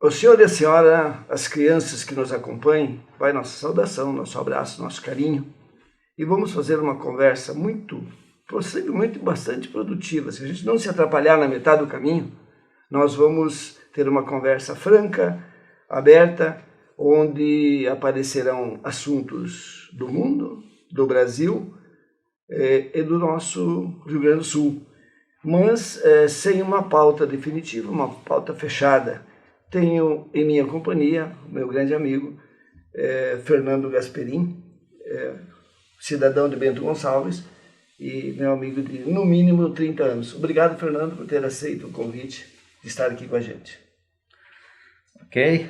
O senhor e a senhora, as crianças que nos acompanhem, vai nossa saudação, nosso abraço, nosso carinho. E vamos fazer uma conversa possivelmente bastante produtiva. Se a gente não se atrapalhar na metade do caminho, nós vamos ter uma conversa franca, aberta, onde aparecerão assuntos do mundo, do Brasil e do nosso Rio Grande do Sul, mas sem uma pauta definitiva, uma pauta fechada. Tenho em minha companhia o meu grande amigo Fernando Gasperim, cidadão de Bento Gonçalves e meu amigo de, no mínimo, 30 anos. Obrigado, Fernando, por ter aceito o convite de estar aqui com a gente. Ok,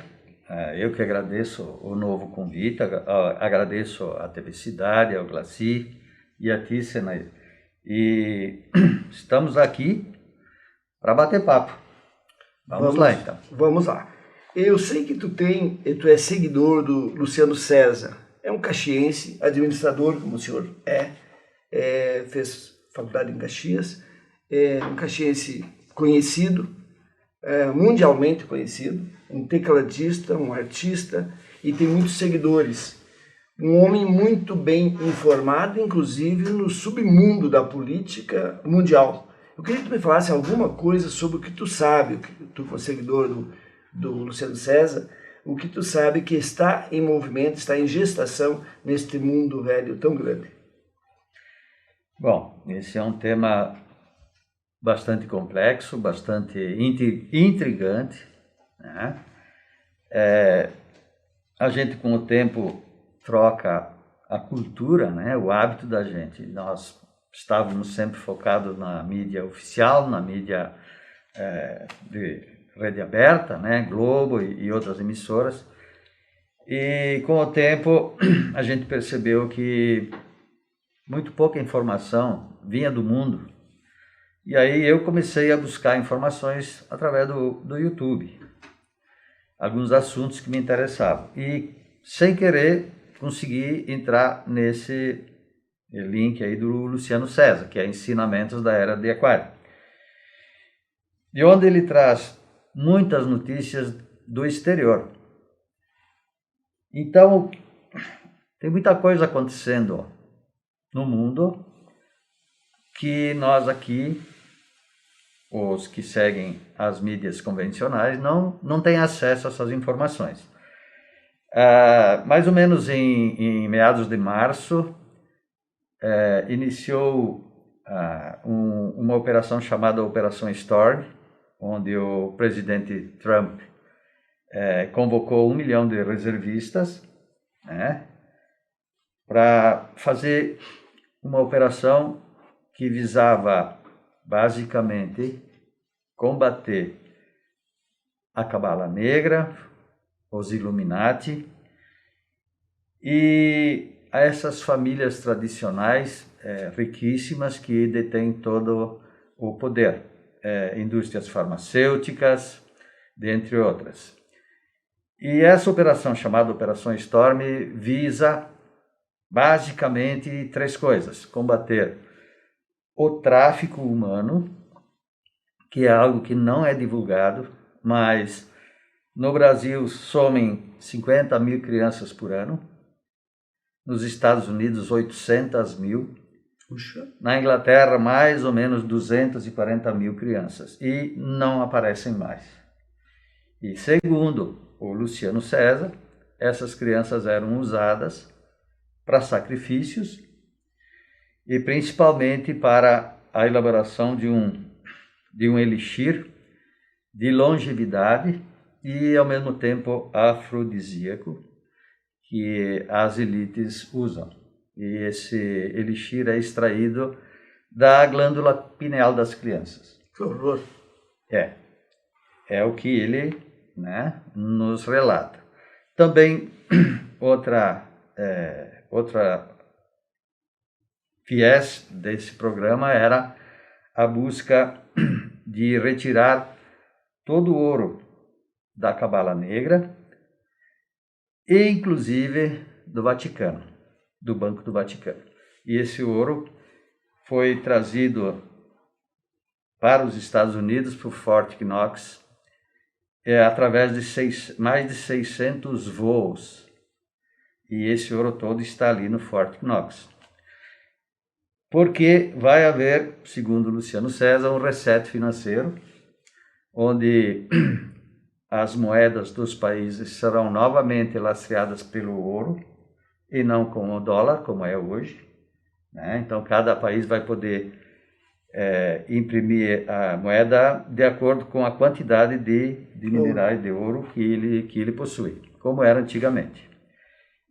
eu que agradeço o novo convite, agradeço a TV Cidade, ao Glaci e a ti, Senair. E estamos aqui para bater papo. Vamos lá, então. Vamos lá. Eu sei que tu é seguidor do Luciano César. É um caxiense, administrador, como o senhor fez faculdade em Caxias. É um caxiense conhecido, mundialmente conhecido, um tecladista, um artista e tem muitos seguidores. Um homem muito bem informado, inclusive no submundo da política mundial. Eu queria que tu me falasse alguma coisa sobre o que tu sabe, o que tu for seguidor do Luciano César, o que tu sabe que está em movimento, está em gestação neste mundo velho tão grande. Bom, esse é um tema bastante complexo, bastante intrigante, né? A gente, com o tempo, troca a cultura, né? O hábito da gente. Nós estávamos sempre focados na mídia oficial, na mídia de rede aberta, né? Globo e outras emissoras. E com o tempo a gente percebeu que muito pouca informação vinha do mundo. E aí eu comecei a buscar informações através do YouTube. Alguns assuntos que me interessavam. E, sem querer, consegui entrar nesse link aí do Luciano César, que é Ensinamentos da Era de Aquário, de onde ele traz muitas notícias do exterior. Então, tem muita coisa acontecendo no mundo que nós aqui, os que seguem as mídias convencionais, não têm acesso a essas informações. Mais ou menos em meados de março, iniciou uma operação chamada Operação Storm, onde o presidente Trump convocou 1 milhão de reservistas, né, para fazer uma operação que visava basicamente combater a Cabala Negra, os Illuminati e essas famílias tradicionais riquíssimas que detêm todo o poder, indústrias farmacêuticas, dentre outras. E essa operação, chamada Operação Storm, visa basicamente 3 coisas: combater o tráfico humano, que é algo que não é divulgado, mas no Brasil somem 50 mil crianças por ano, nos Estados Unidos 800 mil, puxa, na Inglaterra mais ou menos 240 mil crianças, e não aparecem mais. E segundo o Luciano César, essas crianças eram usadas para sacrifícios e principalmente para a elaboração de um elixir de longevidade e, ao mesmo tempo, afrodisíaco, que as elites usam. E esse elixir é extraído da glândula pineal das crianças. Que horror! É o que ele, né, nos relata. Também, outra viés desse programa era a busca de retirar todo o ouro da Cabala Negra e, inclusive, do Vaticano, do Banco do Vaticano. E esse ouro foi trazido para os Estados Unidos, para o Fort Knox, através de mais de 600 voos. E esse ouro todo está ali no Fort Knox. Porque vai haver, segundo Luciano César, um reset financeiro, onde as moedas dos países serão novamente lastreadas pelo ouro e não com o dólar, como é hoje, né? Então, cada país vai poder imprimir a moeda de acordo com a quantidade de minerais de ouro que ele possui, como era antigamente.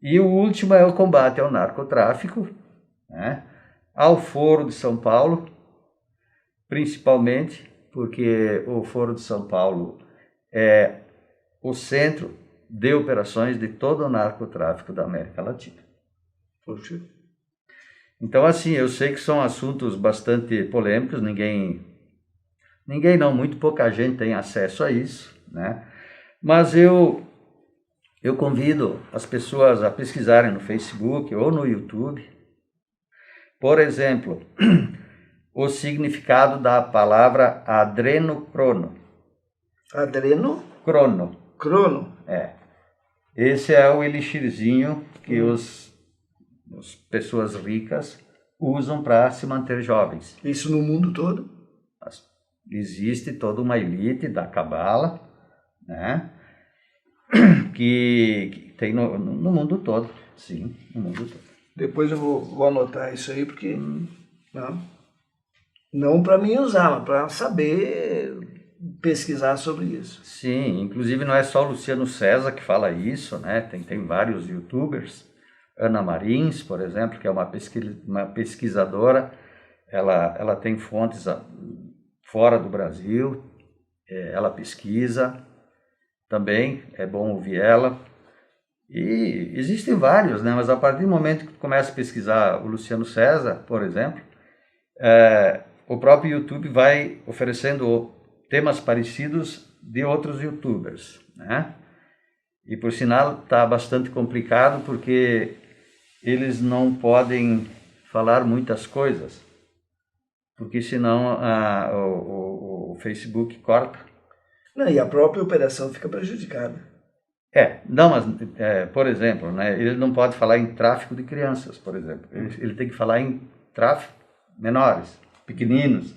E o último é o combate ao narcotráfico, né? Ao Foro de São Paulo, principalmente, porque o Foro de São Paulo é o centro de operações de todo o narcotráfico da América Latina. Poxa. Então, assim, eu sei que são assuntos bastante polêmicos, muito pouca gente tem acesso a isso, né? Mas eu convido as pessoas a pesquisarem no Facebook ou no YouTube, por exemplo, o significado da palavra adrenocrono. Adreno? Crono. Crono. Esse é o elixirzinho que as pessoas ricas usam para se manter jovens. Isso no mundo todo? Existe toda uma elite da Cabala, né? Que tem no mundo todo, sim, no mundo todo. Depois eu vou anotar isso aí, porque não para mim usar, mas para saber pesquisar sobre isso. Sim, inclusive não é só o Luciano César que fala isso, né? Tem vários youtubers. Ana Marins, por exemplo, que é uma pesquisadora, ela tem fontes fora do Brasil, ela pesquisa também, é bom ouvir ela. E existem vários, né? Mas a partir do momento que tu começa a pesquisar o Luciano César, por exemplo, o próprio YouTube vai oferecendo temas parecidos de outros youtubers, né? E por sinal está bastante complicado porque eles não podem falar muitas coisas, porque senão o Facebook corta. Não, e a própria operação fica prejudicada. Não, mas, por exemplo, né, ele não pode falar em tráfico de crianças, por exemplo. Ele tem que falar em tráfico menores, pequeninos,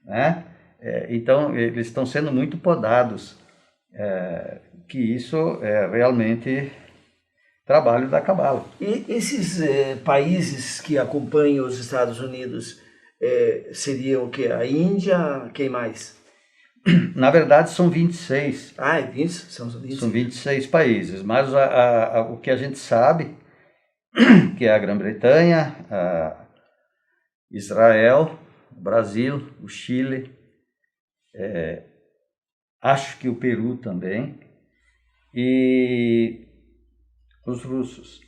né? Então, eles estão sendo muito podados, que isso é realmente trabalho da Cabala. E esses países que acompanham os Estados Unidos seriam o quê? A Índia, quem mais? Na verdade, são 26. Ah, é 20? São 26. São 26 países, mas o que a gente sabe, que é a Grã-Bretanha, Israel, o Brasil, o Chile, acho que o Peru também, e os russos.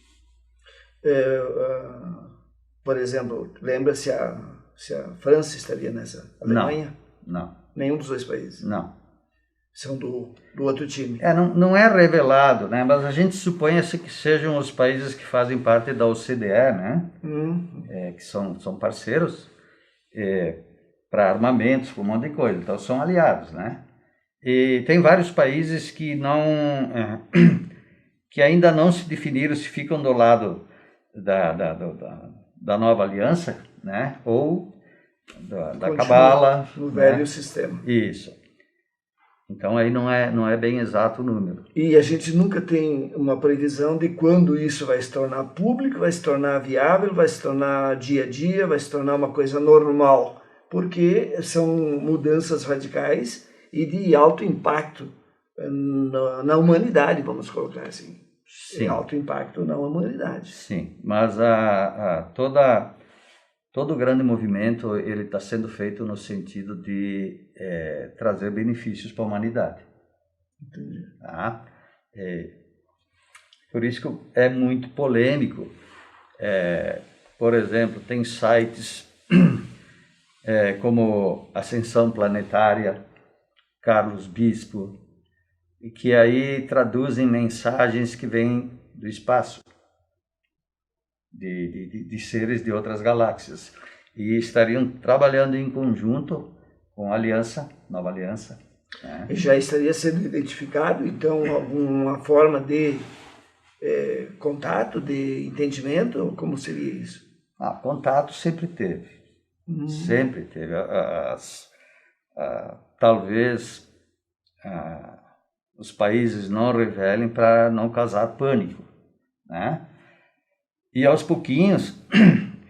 Por exemplo, lembra se a França estaria nessa? Alemanha? Não. Nenhum dos dois países? Não. São do outro time. Não é revelado, né? Mas a gente supõe que sejam os países que fazem parte da OCDE, né? Que são parceiros para armamentos, para um monte de coisa. Então, são aliados, né? E tem vários países que que ainda não se definiram se ficam do lado da nova aliança, né? Ou da Cabala. No velho sistema. Isso. Então aí não é bem exato o número. E a gente nunca tem uma previsão de quando isso vai se tornar público, vai se tornar viável, vai se tornar dia a dia, vai se tornar uma coisa normal, porque são mudanças radicais e de alto impacto na humanidade, vamos colocar assim. Sim. Alto impacto na humanidade. Sim, mas todo grande movimento ele está sendo feito no sentido de trazer benefícios para a humanidade. Entendi. Tá? Por isso que é muito polêmico. Por exemplo, tem sites como Ascensão Planetária, Carlos Bispo, e que aí traduzem mensagens que vêm do espaço. De seres de outras galáxias, e estariam trabalhando em conjunto com a Aliança, Nova Aliança. né? E já estaria sendo identificado, então, alguma forma de contato, de entendimento? Como seria isso? Contato sempre teve. Sempre teve. Talvez os países não revelem para não causar pânico, né? E aos pouquinhos,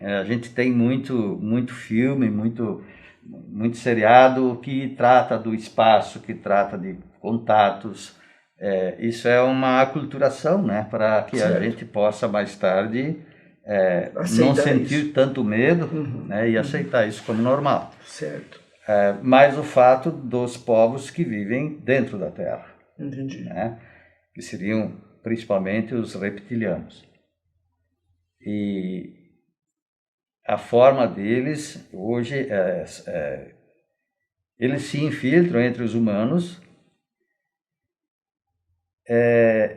a gente tem muito filme, muito seriado que trata do espaço, que trata de contatos. Isso é uma aculturação, né? Para que a gente possa mais tarde não sentir isso. Tanto medo, né? E aceitar isso como normal. Certo. Mas o fato dos povos que vivem dentro da Terra. Entendi. Né? Que seriam principalmente os reptilianos. E a forma deles, hoje, eles se infiltram entre os humanos,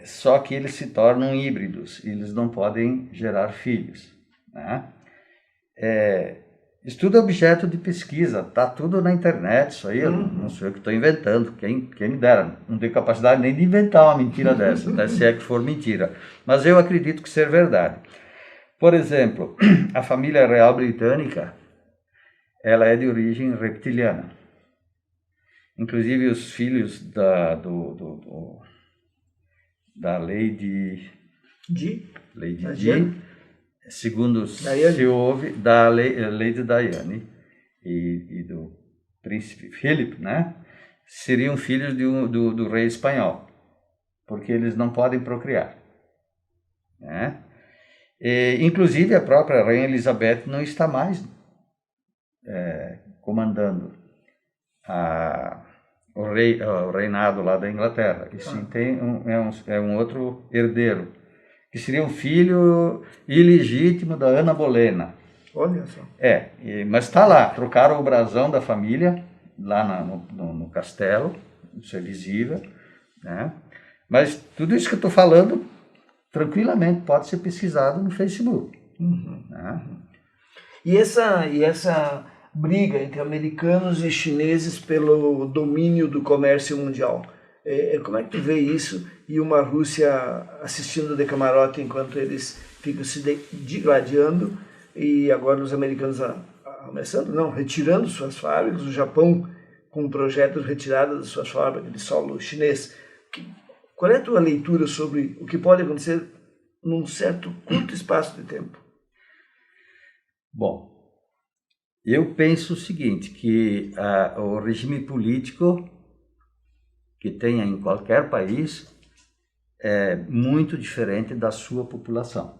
só que eles se tornam híbridos, eles não podem gerar filhos. Né? Isso tudo é objeto de pesquisa, está tudo na internet, isso aí não sou eu que estou inventando, quem me dera, não tenho capacidade nem de inventar uma mentira dessa, até se é que for mentira, mas eu acredito que ser verdade. Por exemplo, a família real britânica, ela é de origem reptiliana. Inclusive os filhos da Lady Di, segundo se ouve, da Lady Diane e do príncipe Philip, né? Seriam filhos do rei espanhol, porque eles não podem procriar, né? Inclusive a própria Rainha Elizabeth não está mais comandando o reinado lá da Inglaterra, e sim tem um outro herdeiro, que seria um filho ilegítimo da Ana Bolena. Olha só. Mas está lá, trocaram o brasão da família lá no castelo, isso é visível, né? Mas tudo isso que eu estou falando tranquilamente pode ser pesquisado no Facebook. Né? E essa briga entre americanos e chineses pelo domínio do comércio mundial, como é que tu vê isso e uma Rússia assistindo de camarote enquanto eles ficam se digladiando e agora os americanos retirando suas fábricas, o Japão com um projeto de retirada das suas fábricas de solo chinês? Qual é a tua leitura sobre o que pode acontecer num certo curto espaço de tempo? Bom, eu penso o seguinte, que o regime político que tenha em qualquer país é muito diferente da sua população.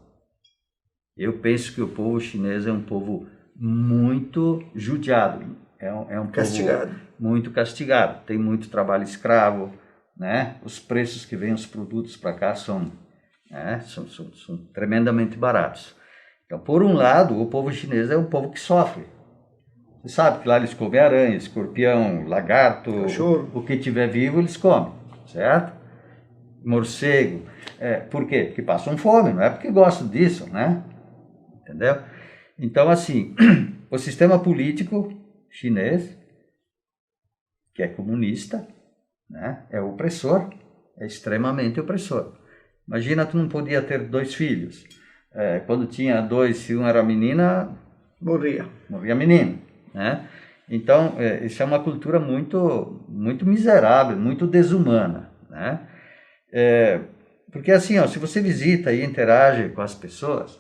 Eu penso que o povo chinês é um povo muito judiado, é um castigado. Povo muito castigado, tem muito trabalho escravo, né? Os preços que vêm os produtos para cá são tremendamente baratos. Então, por um lado, o povo chinês é um povo que sofre. Você sabe que lá eles comem aranha, escorpião, lagarto, o que tiver vivo eles comem, certo? Morcego. Por quê? Porque passam fome, não é porque gostam disso, né? Entendeu? Então, assim, o sistema político chinês, que é comunista, né, é opressor, é extremamente opressor. Imagina, tu não podia ter 2 filhos. Quando tinha 2, se um era menina, morria menino, né? Então, isso é uma cultura muito, muito miserável, muito desumana, né? Porque assim, se você visita e interage com as pessoas,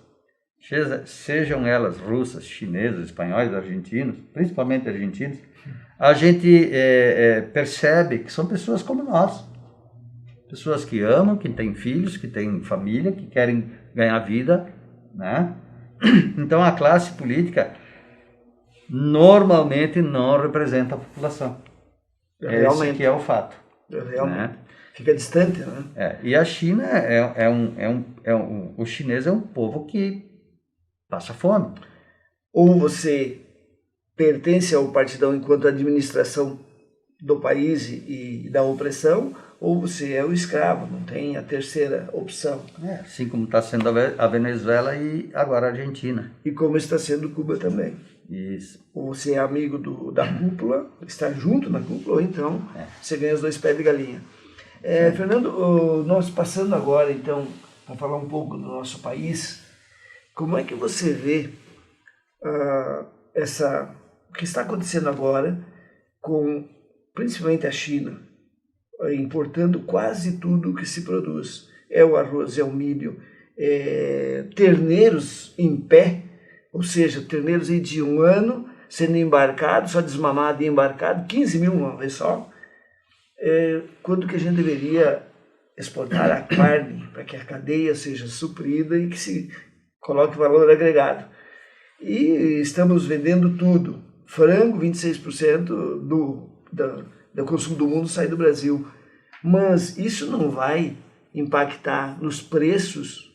sejam elas russas, chinesas, espanhóis, argentinos, principalmente argentinos, a gente percebe que são pessoas como nós. Pessoas que amam, que têm filhos, que têm família, que querem ganhar vida, né? Então a classe política normalmente não representa a população. Esse que é o fato. Realmente. Né? Fica distante, né? E a China o chinês é um povo que passa fome. Ou você pertence ao partidão enquanto administração do país e da opressão, ou você é o escravo, não tem a terceira opção. Assim como está sendo a Venezuela e agora a Argentina. E como está sendo Cuba também. Isso. Ou você é amigo da cúpula, está junto na cúpula, ou então você ganha os 2 pés de galinha. Fernando, nós passando agora, então, para falar um pouco do nosso país, como é que você vê o que está acontecendo agora com, principalmente a China, importando quase tudo que se produz? É o arroz, é o milho, terneiros em pé, ou seja, terneiros aí de 1 ano sendo embarcados, só desmamado e embarcado, 15 mil uma vez só. Quanto que a gente deveria exportar a carne para que a cadeia seja suprida e que se coloque valor agregado. E estamos vendendo tudo. Frango, 26% do consumo do mundo sai do Brasil. Mas isso não vai impactar nos preços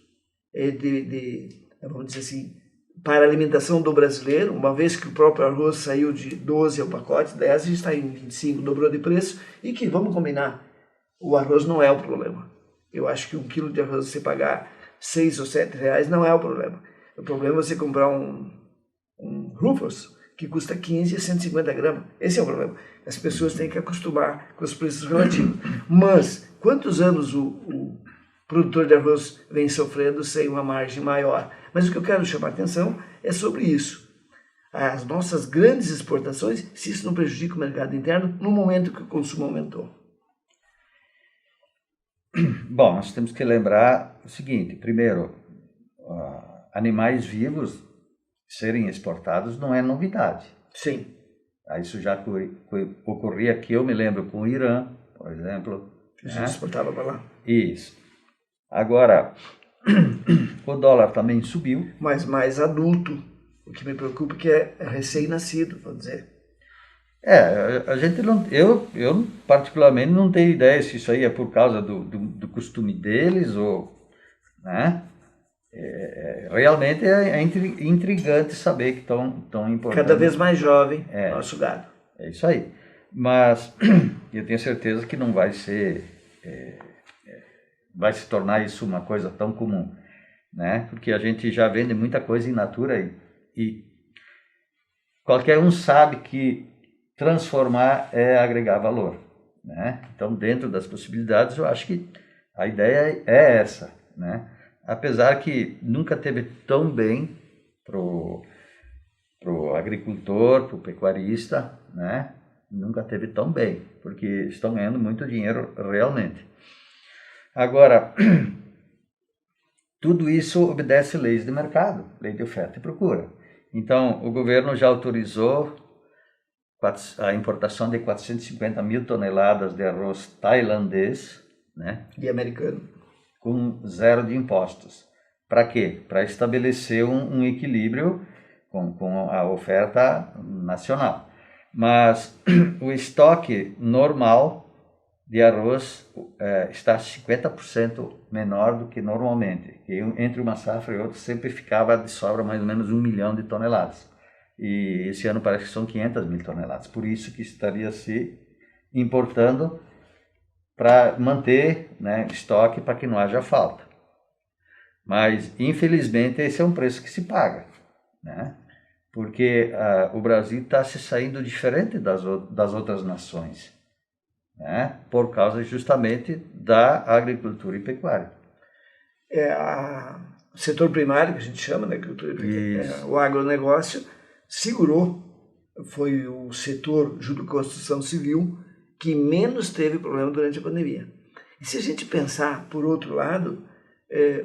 vamos dizer assim, para a alimentação do brasileiro, uma vez que o próprio arroz saiu de 12 ao pacote, 10 a gente está em 25, dobrou de preço, e que, vamos combinar, o arroz não é o problema. Eu acho que 1 quilo de arroz você pagar 6 ou 7 reais não é o problema. O problema é você comprar um Ruffles que custa 15 a 150 gramas. Esse é o problema. As pessoas têm que acostumar com os preços relativos. Mas, quantos anos o produtor de arroz vem sofrendo sem uma margem maior? Mas o que eu quero chamar a atenção é sobre isso. As nossas grandes exportações, se isso não prejudica o mercado interno no momento que o consumo aumentou. Bom, nós temos que lembrar o seguinte: primeiro, animais vivos serem exportados não é novidade. Sim. Isso já ocorria aqui, eu me lembro, com o Irã, por exemplo. A gente exportava para lá. Isso. Agora, o dólar também subiu. Mas mais adulto. O que me preocupa é que é recém-nascido, vou dizer. A gente não, eu particularmente não tenho ideia se isso aí é por causa do costume deles ou, né? Realmente é intrigante saber que estão importando. Cada vez mais jovem, nosso gado. É isso aí. Mas eu tenho certeza que não vai ser, vai se tornar isso uma coisa tão comum, né? Porque a gente já vende muita coisa in natura e qualquer um sabe que transformar é agregar valor, né? Então, dentro das possibilidades, eu acho que a ideia é essa, né? Apesar que nunca teve tão bem pro agricultor, pro pecuarista, né? Nunca teve tão bem, porque estão ganhando muito dinheiro realmente. Agora, tudo isso obedece leis de mercado, lei de oferta e procura. Então, o governo já autorizou a importação de 450 mil toneladas de arroz tailandês, né? E americano. Com 0 de impostos. Para quê? Para estabelecer um equilíbrio com a oferta nacional. Mas o estoque normal de arroz está 50% menor do que normalmente. E entre uma safra e outra sempre ficava de sobra mais ou menos 1 milhão de toneladas. E esse ano parece que são 500 mil toneladas. Por isso que estaria se importando para manter, né, estoque para que não haja falta. Mas, infelizmente, esse é um preço que se paga, né? Porque o Brasil está se saindo diferente das outras nações, né? Por causa justamente da agricultura e pecuária. O setor primário, que a gente chama, né, agricultura e pecuária, o agronegócio, segurou, foi o setor, junto com a construção civil, que menos teve problema durante a pandemia. E se a gente pensar, por outro lado,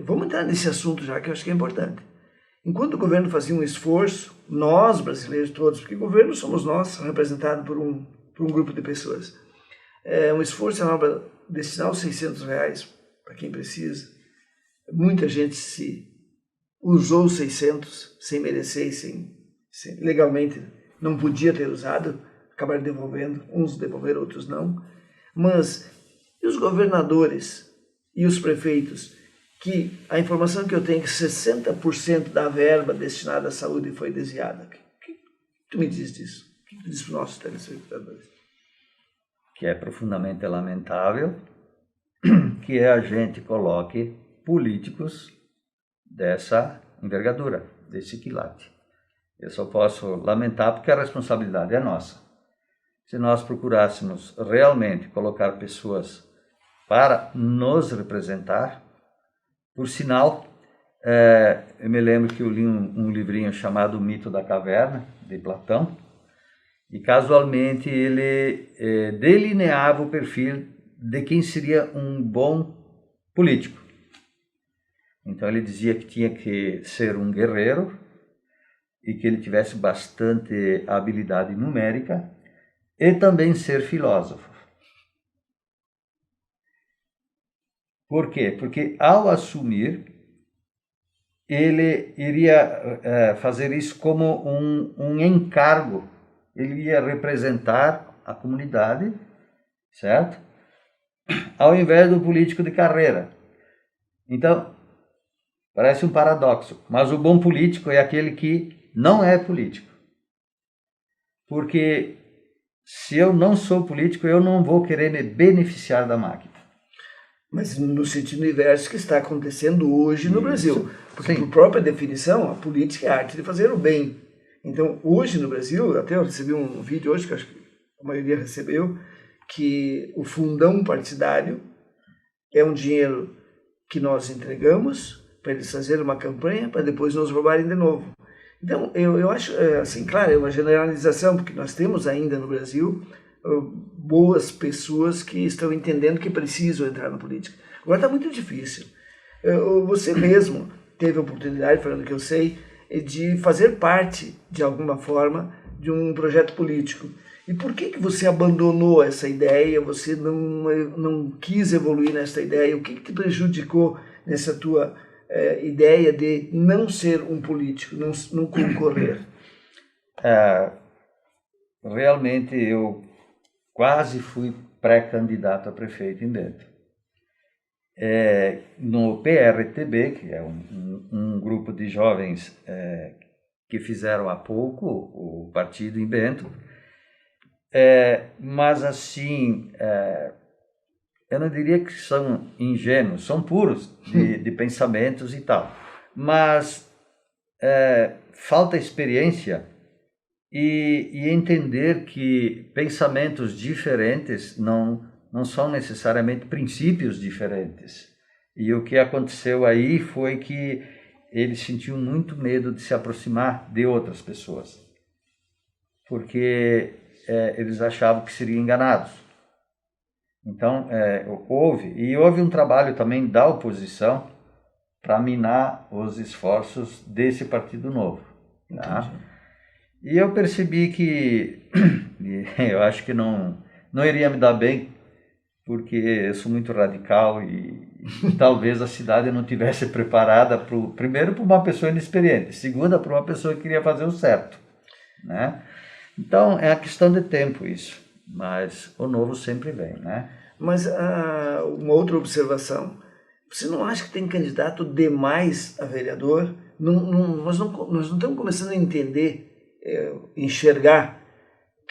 vamos entrar nesse assunto já, que eu acho que é importante. Enquanto o governo fazia um esforço, nós, brasileiros todos, porque governo somos nós, representados por um grupo de pessoas, um esforço para destinar os R$600 para quem precisa. Muita gente usou os 600 sem merecer, legalmente não podia ter usado, acabaram devolvendo, uns devolveram, outros não. Mas e os governadores e os prefeitos, que a informação que eu tenho é que 60% da verba destinada à saúde foi desviada? O que tu me diz disso? O que tu diz para os nossos telespectadores? Que é profundamente lamentável que a gente coloque políticos dessa envergadura, desse quilate. Eu só posso lamentar porque a responsabilidade é nossa. Se nós procurássemos realmente colocar pessoas para nos representar, por sinal, eu me lembro que eu li um livrinho chamado O Mito da Caverna, de Platão, e casualmente ele delineava o perfil de quem seria um bom político. Então ele dizia que tinha que ser um guerreiro e que ele tivesse bastante habilidade numérica e também ser filósofo. Por quê? Porque ao assumir, ele iria fazer isso como um encargo. Ele ia representar a comunidade, certo? Ao invés do político de carreira. Então, parece um paradoxo, mas o bom político é aquele que não é político. Porque se eu não sou político, eu não vou querer me beneficiar da máquina. Mas no sentido inverso que está acontecendo hoje no Brasil. Porque, Sim. por própria definição, a política é a arte de fazer o bem. Então, hoje no Brasil, até eu recebi um vídeo hoje, que acho que a maioria recebeu, que o fundão partidário é um dinheiro que nós entregamos para eles fazerem uma campanha, para depois nos roubarem de novo. Então, eu acho, assim, claro, é uma generalização, porque nós temos ainda no Brasil boas pessoas que estão entendendo que precisam entrar na política. Agora está muito difícil. Você mesmo teve a oportunidade, falando que eu sei, de fazer parte, de alguma forma, de um projeto político. E por que você abandonou essa ideia? Você não quis evoluir nessa ideia? O que te prejudicou nessa tua ideia de não ser um político, não concorrer? Realmente eu quase fui pré-candidato a prefeito em Bento. No PRTB, que é um grupo de jovens que fizeram há pouco o partido em Bento, mas assim, eu não diria que são ingênuos, são puros de pensamentos e tal, mas falta experiência e entender que pensamentos diferentes não são necessariamente princípios diferentes. E o que aconteceu aí foi que eles sentiam muito medo de se aproximar de outras pessoas, porque eles achavam que seriam enganados. Então, houve um trabalho também da oposição para minar os esforços desse Partido Novo. Tá? E eu percebi que eu acho que não iria me dar bem, porque eu sou muito radical e talvez a cidade não tivesse preparada, primeiro, para uma pessoa inexperiente, segunda, para uma pessoa que queria fazer o certo. Né? Então, é a questão de tempo isso, mas o novo sempre vem. Né? Mas uma outra observação, você não acha que tem candidato demais a vereador? Nós não estamos começando a entender, enxergar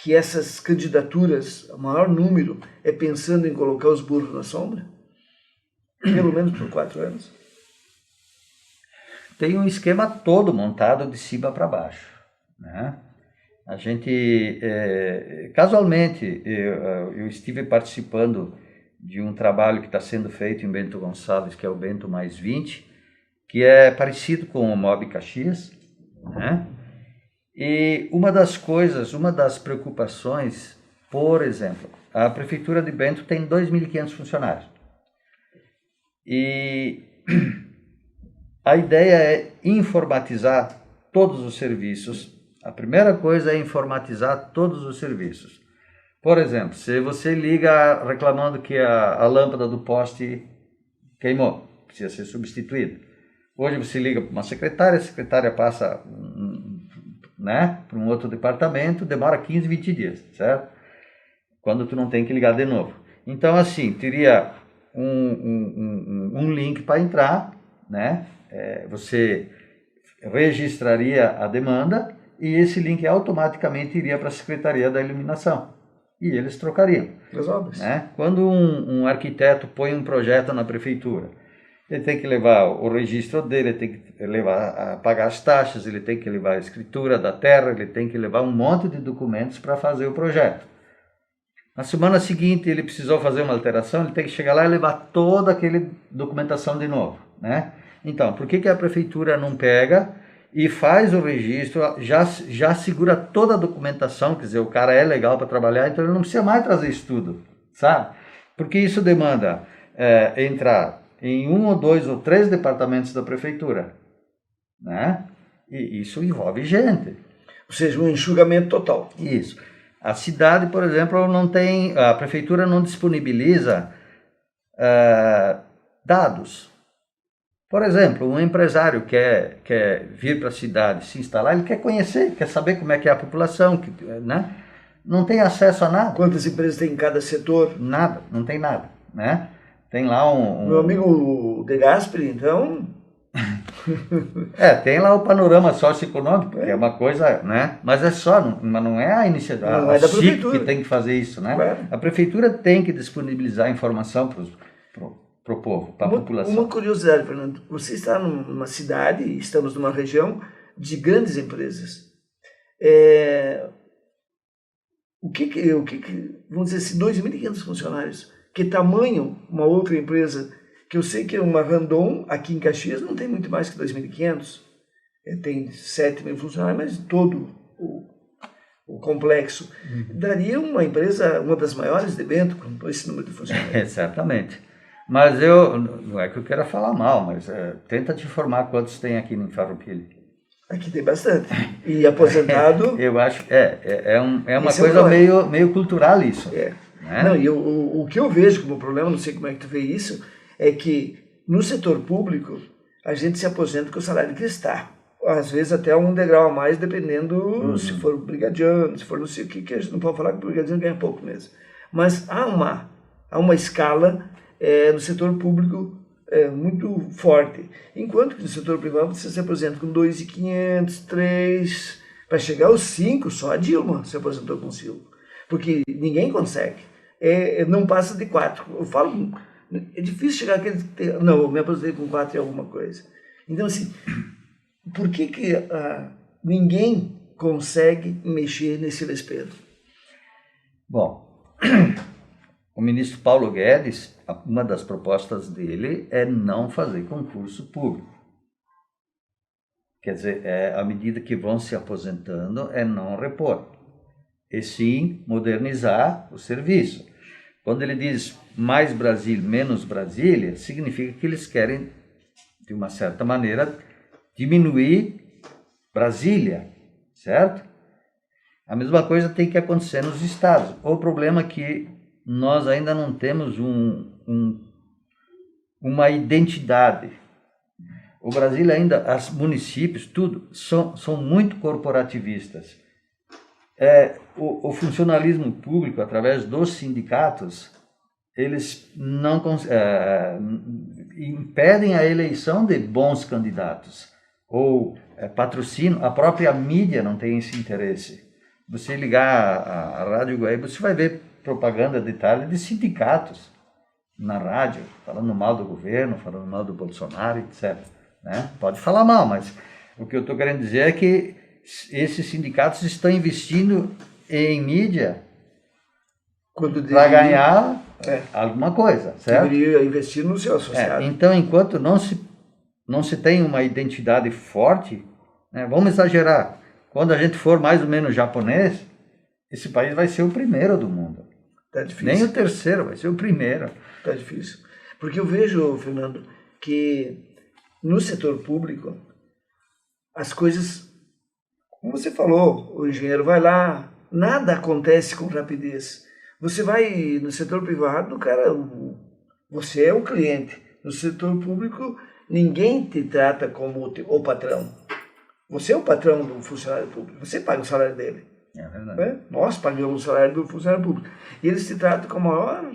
que essas candidaturas, o maior número, é pensando em colocar os burros na sombra? Pelo menos por 4 anos. Tem um esquema todo montado de cima para baixo. Né? A gente, casualmente, eu estive participando de um trabalho que está sendo feito em Bento Gonçalves, que é o Bento Mais 20, que é parecido com o Mob Caxias, né? E uma das preocupações, por exemplo, a Prefeitura de Bento tem 2.500 funcionários. E a ideia é informatizar todos os serviços. A primeira coisa é informatizar todos os serviços. Por exemplo, se você liga reclamando que a lâmpada do poste queimou, precisa ser substituída. Hoje você liga para uma secretária, a secretária passa para um outro departamento, demora 15, 20 dias, certo? Quando tu não tem que ligar de novo. Então, assim, teria um link para entrar, né? Você registraria a demanda e esse link automaticamente iria para a Secretaria da Iluminação e eles trocariam. As obras. Né? Quando um arquiteto põe um projeto na prefeitura Ele tem que levar o registro dele, ele tem que levar a pagar as taxas, ele tem que levar a escritura da terra, ele tem que levar um monte de documentos para fazer o projeto. Na semana seguinte ele precisou fazer uma alteração, ele tem que chegar lá e levar toda aquela documentação de novo, né? Então, por que a prefeitura não pega e faz o registro, já segura toda a documentação, quer dizer, o cara é legal para trabalhar, então ele não precisa mais trazer isso tudo, sabe? Porque isso demanda entrar em 1 ou 2 ou 3 departamentos da prefeitura, né? E isso envolve gente. Ou seja, um enxugamento total. Isso. A cidade, por exemplo, a prefeitura não disponibiliza dados. Por exemplo, um empresário quer vir para a cidade, se instalar, ele quer conhecer, quer saber como é que é a população, né? Não tem acesso a nada. Quantas empresas tem em cada setor? Nada, não tem nada, né? Tem lá Meu amigo De Gasperi, então... tem lá o panorama socioeconômico, que é uma coisa, né? Mas não é a iniciativa, não é da SIC prefeitura que tem que fazer isso, né? Claro. A prefeitura tem que disponibilizar informação para o povo, para a população. Uma curiosidade, Fernando, você está numa cidade, estamos numa região de grandes empresas. Vamos dizer assim, 2.500 funcionários. Que tamanho uma outra empresa, que eu sei que uma Randon, aqui em Caxias, não tem muito mais que 2.500. Tem 7.000 funcionários, mas todo o complexo. Daria uma empresa, uma das maiores de Bento, com esse número de funcionários. Exatamente. Mas não é que eu queira falar mal, mas tenta te informar quantos tem aqui no Farroupilha. Aqui tem bastante. E aposentado... Eu acho, uma coisa meio cultural isso. Né? Não, e o que eu vejo como problema, não sei como é que tu vê isso, é que no setor público a gente se aposenta com o salário que está. Às vezes até um degrau a mais, dependendo se for brigadiano, se for não sei o que a gente não pode falar que o brigadiano ganha pouco mesmo. Mas há uma escala no setor público muito forte. Enquanto que no setor privado você se aposenta com 2.500, 3, para chegar aos 5, só a Dilma se aposentou com 5. Porque ninguém consegue. Não passa de 4. Eu falo, é difícil chegar àquele... Não, eu me aposentei com 4 e alguma coisa. Então, assim, por que ninguém consegue mexer nesse vespeiro? Bom, o ministro Paulo Guedes, uma das propostas dele é não fazer concurso público. Quer dizer, à medida que vão se aposentando, não repor. E sim modernizar o serviço. Quando ele diz mais Brasil, menos Brasília, significa que eles querem, de uma certa maneira, diminuir Brasília, certo? A mesma coisa tem que acontecer nos estados. O problema é que nós ainda não temos uma identidade. O Brasil ainda, os municípios, tudo, são muito corporativistas. O funcionalismo público, através dos sindicatos, eles não impedem a eleição de bons candidatos. Ou patrocínio, a própria mídia não tem esse interesse. Você ligar a Rádio Guaíba, você vai ver propaganda de tarde de sindicatos na rádio, falando mal do governo, falando mal do Bolsonaro, etc. Né? Pode falar mal, mas o que eu estou querendo dizer é que esses sindicatos estão investindo em mídia para ganhar alguma coisa, certo? Deveria investir no seu associado. Então, enquanto não se tem uma identidade forte, né, vamos exagerar, quando a gente for mais ou menos japonês, esse país vai ser o primeiro do mundo. Tá difícil. Nem o terceiro, vai ser o primeiro. Tá difícil. Porque eu vejo, Fernando, que no setor público, as coisas, como você falou, o engenheiro vai lá, nada acontece com rapidez. Você vai no setor privado, você é o cliente. No setor público, ninguém te trata como o patrão. Você é o patrão do funcionário público, você paga o salário dele. É verdade. Nós pagamos o salário do funcionário público. E eles te tratam com a maior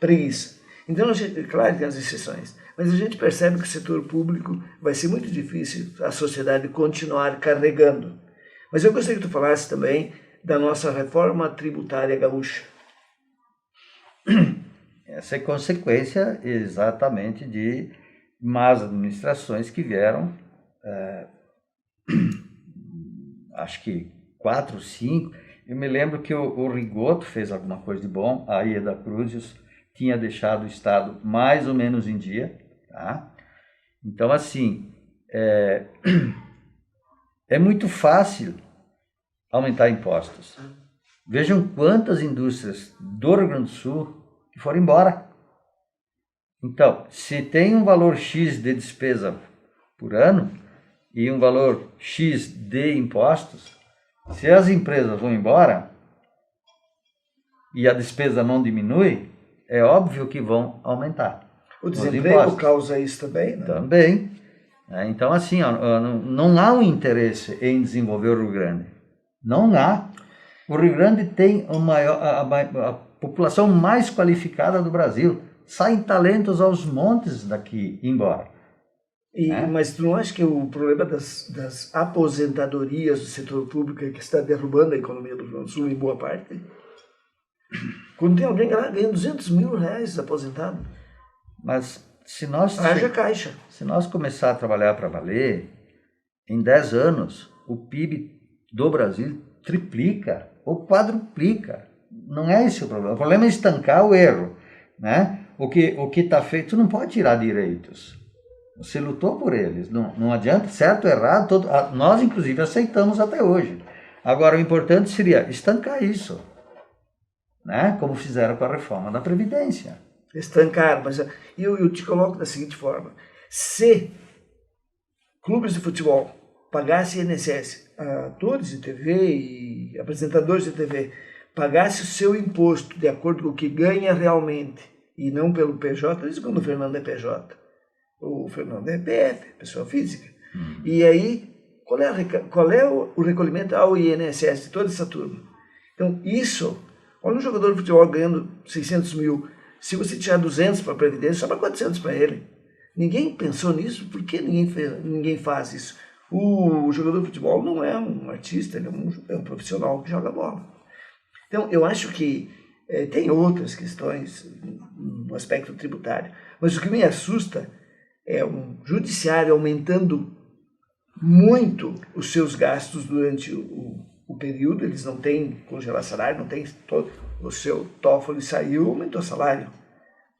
preguiça. Então, claro que tem as exceções, mas a gente percebe que o setor público vai ser muito difícil a sociedade continuar carregando. Mas eu gostaria que tu falasse também da nossa reforma tributária gaúcha. Essa é consequência exatamente de más administrações que vieram, acho que 4, 5. Eu me lembro que o Rigoto fez alguma coisa de bom, a Ieda Cruzius tinha deixado o Estado mais ou menos em dia. Tá? Então, assim, é muito fácil aumentar impostos. Vejam quantas indústrias do Rio Grande do Sul que foram embora. Então, se tem um valor X de despesa por ano e um valor X de impostos, se as empresas vão embora e a despesa não diminui, é óbvio que vão aumentar. O desemprego causa isso também, né? Também. Então, assim, não há um interesse em desenvolver o Rio Grande. Não há. O Rio Grande tem a população mais qualificada do Brasil. Saem talentos aos montes daqui embora. Mas tu não acha que o problema das aposentadorias do setor público é que está derrubando a economia do Rio Grande do Sul em boa parte? Quando tem alguém lá ganhando 200 mil reais aposentado. Mas se nós... Haja caixa. Se nós começar a trabalhar para valer, em 10 anos, o PIB do Brasil triplica ou quadruplica. Não é esse o problema. O problema é estancar o erro. Né? O que está feito, tu não pode tirar direitos. Você lutou por eles. Não adianta, certo ou errado, nós inclusive aceitamos até hoje. Agora, o importante seria estancar isso. Né? Como fizeram com a reforma da Previdência. Estancar, mas eu te coloco da seguinte forma. Se clubes de futebol pagassem INSS, atores de TV e apresentadores de TV, pagasse o seu imposto de acordo com o que ganha realmente, e não pelo PJ, isso quando o Fernando é PJ, o Fernando é PF, pessoa física. E aí, qual é o recolhimento ao INSS de toda essa turma? Então, isso, olha um jogador de futebol ganhando 600 mil, se você tirar 200 para a Previdência, sobra 400 para ele. Ninguém pensou nisso, por que ninguém faz isso? O jogador de futebol não é um artista, ele é um profissional que joga bola. Então, eu acho que tem outras questões no aspecto tributário, mas o que me assusta é um judiciário aumentando muito os seus gastos durante o período. Eles não têm congelar salário, não tem todo, o seu Toffoli saiu, aumentou salário.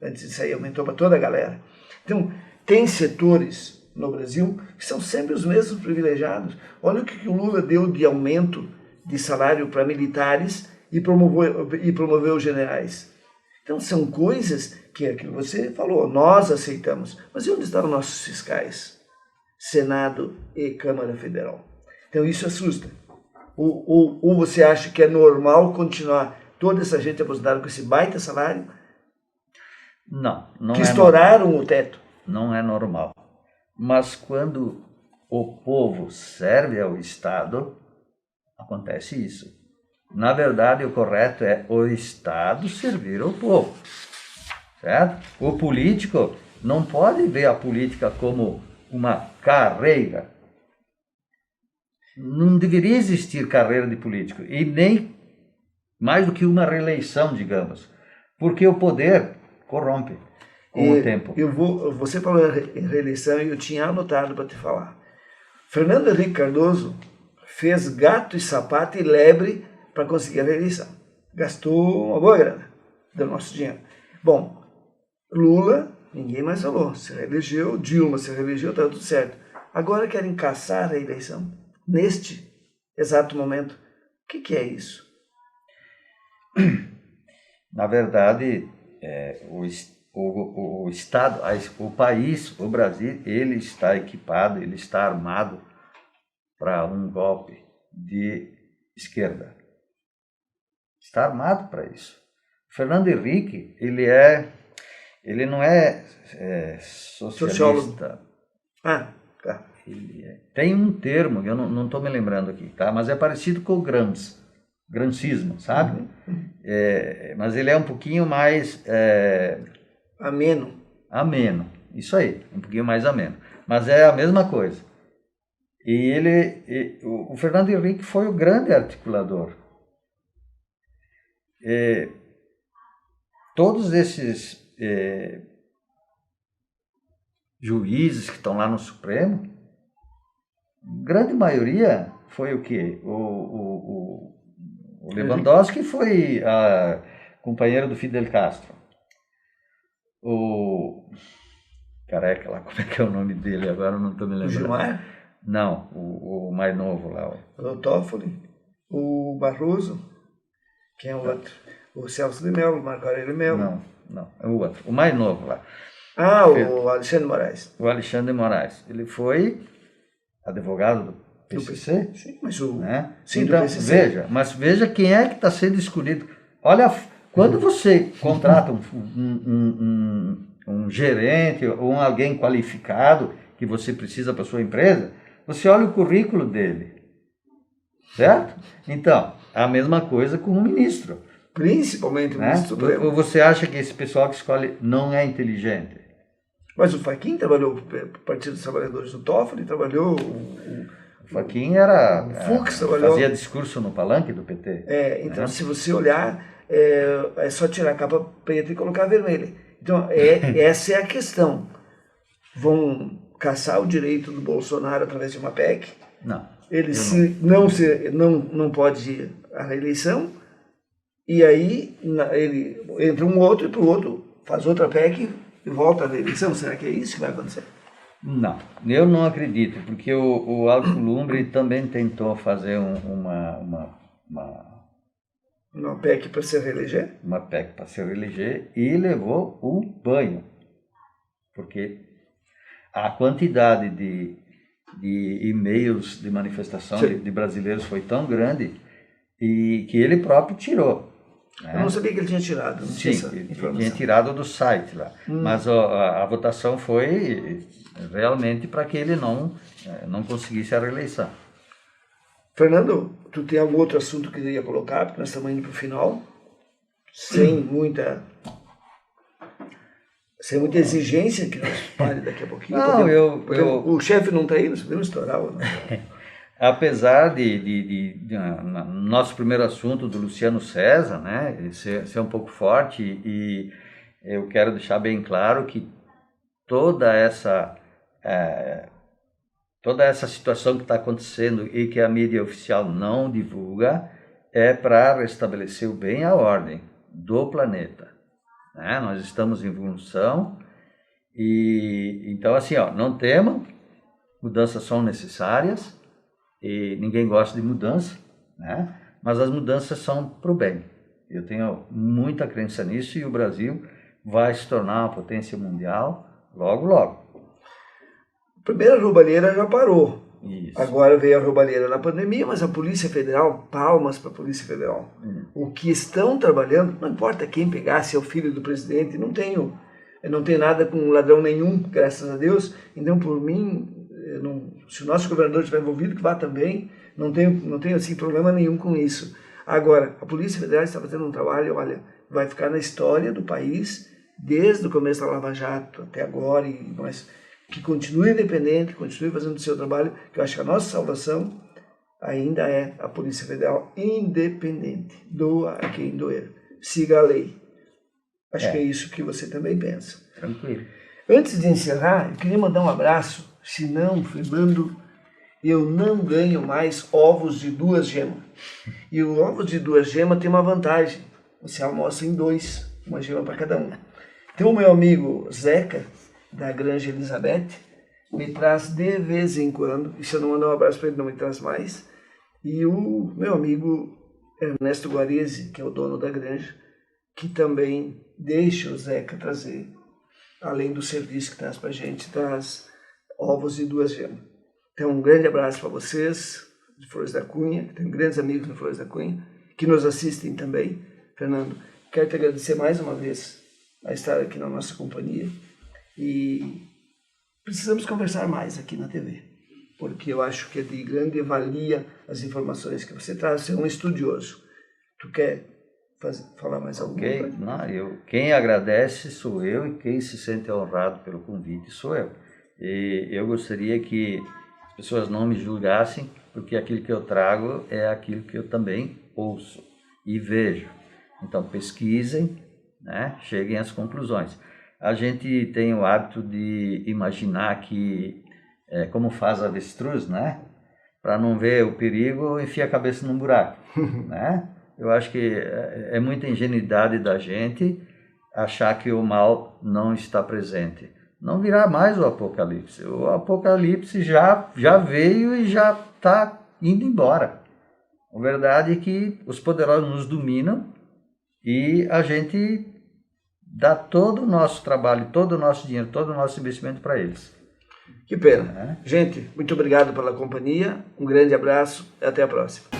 Antes de sair, aumentou para toda a galera. Então, tem setores no Brasil que são sempre os mesmos privilegiados. Olha o que o Lula deu de aumento de salário para militares e promoveu os generais. Então, são coisas que é aquilo que você falou, nós aceitamos. Mas e onde estão nossos fiscais? Senado e Câmara Federal. Então, isso assusta. Ou você acha que é normal continuar toda essa gente aposentada com esse baita salário? Não que é estouraram normal. O teto. Não é normal. Mas quando o povo serve ao Estado, acontece isso. Na verdade, o correto é o Estado servir ao povo. Certo? O político não pode ver a política como uma carreira. Não deveria existir carreira de político. E nem mais do que uma reeleição, digamos. Porque o poder corrompe com o tempo. Você falou em reeleição e eu tinha anotado para te falar. Fernando Henrique Cardoso fez gato e sapato e lebre para conseguir a reeleição. Gastou uma boa grana do nosso dinheiro. Bom, Lula, ninguém mais falou, se reelegeu, Dilma se reelegeu, está tudo certo. Agora querem caçar a reeleição, neste exato momento. O que é isso? Na verdade, o Estado, o país, o Brasil, ele está equipado, ele está armado para um golpe de esquerda. Está armado para isso. Fernando Henrique, ele não é socialista. Tá. Tem um termo, eu não estou me lembrando aqui, tá? Mas é parecido com o gramscismo, sabe? Mas ele é um pouquinho mais... Ameno, isso aí, um pouquinho mais ameno. Mas é a mesma coisa. E o Fernando Henrique foi o grande articulador. Todos esses juízes que estão lá no Supremo, grande maioria foi o quê? O Lewandowski foi companheiro do Fidel Castro. O careca lá, como é que é o nome dele? Agora eu não estou me lembrando. O Gilmar? Não, o mais novo lá. O Toffoli, o Barroso, quem é o outro? O Celso de Mello, o Marco Aurélio Mello. Não, é o outro, o mais novo lá. O Alexandre de Moraes. O Alexandre de Moraes. Ele foi advogado do PCC. Sim, mas o... Né? Sim, então, do PCC. veja quem é que está sendo escolhido. Olha, quando você contrata um gerente ou alguém qualificado que você precisa para sua empresa, você olha o currículo dele, certo? Então, a mesma coisa com o ministro. Principalmente o né? ministro Supremo. Ou você acha que esse pessoal que escolhe não é inteligente? Mas o Fachin trabalhou para o Partido dos Trabalhadores do Toffoli, trabalhou... O Fachin Fux trabalhou... fazia discurso no palanque do PT. Então, se você olhar, é só tirar a capa preta e colocar a vermelha. Então, essa é a questão. Vão caçar o direito do Bolsonaro através de uma PEC? Não. Ele não pode ir à reeleição, e aí ele entra um outro e para o outro faz outra PEC e volta à reeleição. Será que é isso que vai acontecer? Não, eu não acredito, porque o Alcolumbre também tentou fazer uma PEC para se reeleger? Uma PEC para se reeleger e levou um banho, porque a quantidade de e-mails de manifestação de brasileiros foi tão grande e que ele próprio tirou. Eu não sabia que ele tinha tirado. Sim, ele tinha tirado do site lá. Mas a votação foi realmente para que ele não conseguisse a reeleição. Fernando, tu tem algum outro assunto que eu queria colocar, porque nós estamos indo para o final, sem muita exigência que nós pare daqui a pouquinho. Não, o chefe não está aí, nós podemos estourar. Apesar nosso primeiro assunto do Luciano César, né, ser um pouco forte, e eu quero deixar bem claro que toda essa situação que está acontecendo e que a mídia oficial não divulga é para restabelecer o bem e a ordem do planeta. Né? Nós estamos em evolução e então assim, não temam, mudanças são necessárias e ninguém gosta de mudança, né? Mas as mudanças são para o bem. Eu tenho muita crença nisso e o Brasil vai se tornar uma potência mundial logo, logo. A primeira roubalheira já parou. Isso. Agora veio a roubalheira na pandemia, mas a Polícia Federal, palmas para a Polícia Federal. O que estão trabalhando, não importa quem pegar, se é o filho do presidente, não tenho nada com ladrão nenhum, graças a Deus. Então, por mim, se o nosso governador estiver envolvido, que vá também, não tenho assim, problema nenhum com isso. Agora, a Polícia Federal está fazendo um trabalho, olha, vai ficar na história do país, desde o começo da Lava Jato até agora, que continue independente, continue fazendo o seu trabalho, que eu acho que a nossa salvação ainda é a Polícia Federal independente. Doa a quem doer. Siga a lei. Acho que é isso que você também pensa. Tranquilo. Antes de encerrar, eu queria mandar um abraço, senão, Fernando, eu não ganho mais ovos de 2 gemas. E o ovo de 2 gemas tem uma vantagem. Você almoça em 2, uma gema para cada um. Então o meu amigo Zeca, da Granja Elizabeth, me traz de vez em quando, e se eu não mandar um abraço para ele, não me traz mais, e o meu amigo Ernesto Guarese, que é o dono da granja, que também deixa o Zeca trazer, além do serviço que traz para a gente, traz ovos de 2 gemas. Então um grande abraço para vocês, de Flores da Cunha, que tem grandes amigos de Flores da Cunha, que nos assistem também. Fernando, quero te agradecer mais uma vez a estar aqui na nossa companhia. E precisamos conversar mais aqui na TV, porque eu acho que é de grande valia as informações que você traz. Você é um estudioso. Tu quer falar mais alguma coisa? Não, quem agradece sou eu e quem se sente honrado pelo convite sou eu. E eu gostaria que as pessoas não me julgassem, porque aquilo que eu trago é aquilo que eu também ouço e vejo. Então pesquisem, né? Cheguem às conclusões. a gente tem o hábito de imaginar que, como faz avestruz, né? Para não ver o perigo, enfia a cabeça num buraco, né? Eu acho que é muita ingenuidade da gente achar que o mal não está presente. Não virá mais o apocalipse. O apocalipse já veio e já está indo embora. A verdade é que os poderosos nos dominam e a gente dá todo o nosso trabalho, todo o nosso dinheiro, todo o nosso investimento para eles. Que pena. Gente, muito obrigado pela companhia, um grande abraço e até a próxima.